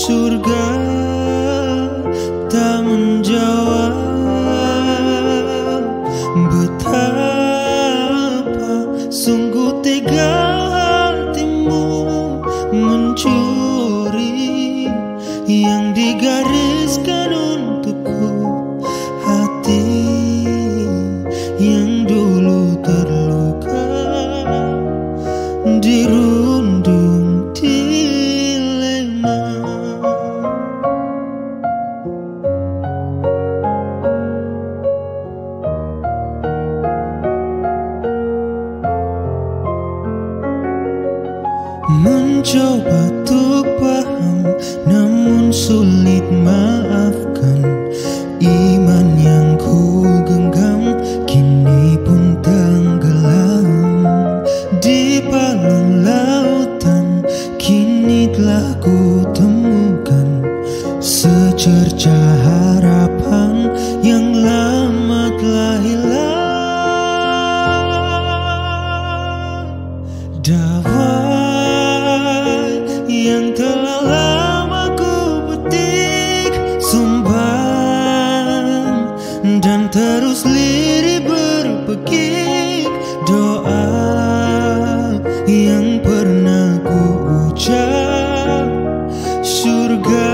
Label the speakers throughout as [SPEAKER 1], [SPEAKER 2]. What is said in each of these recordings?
[SPEAKER 1] Surga tak menjawab betapa sungguh tega hatimu mencuri yang digariskan untukku. Hati yang dulu terluka dirundung dilema. Mencoba untuk paham, namun sulit maafkan. Iman yang ku genggam kini pun tenggelam di palung lautan. Kini telah ku temukan secerca harapan yang lama telah hilang. Dawai yang telah lama ku petik, sumbang dan terus lirih berpekik. Doa yang pernah ku ucap, surga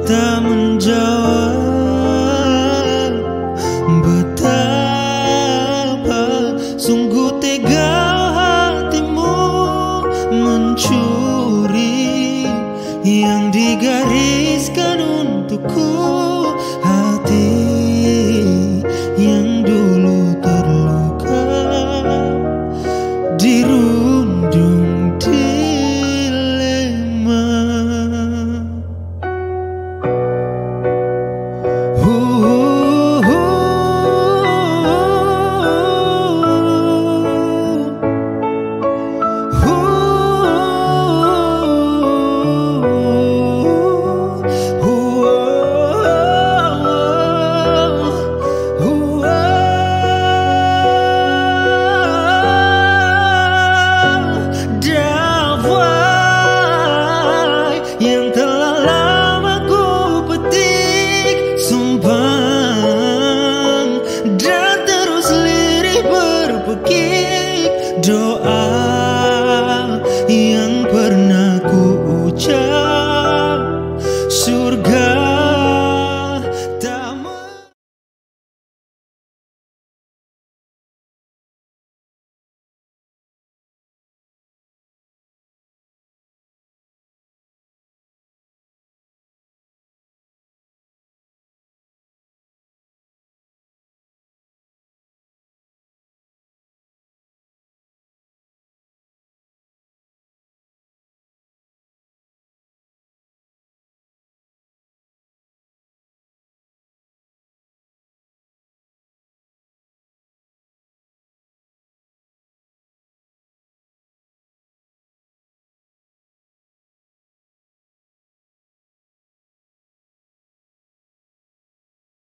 [SPEAKER 1] tak menjawab betapa sungguh tega hatimu mencuri yang digariskan untukku.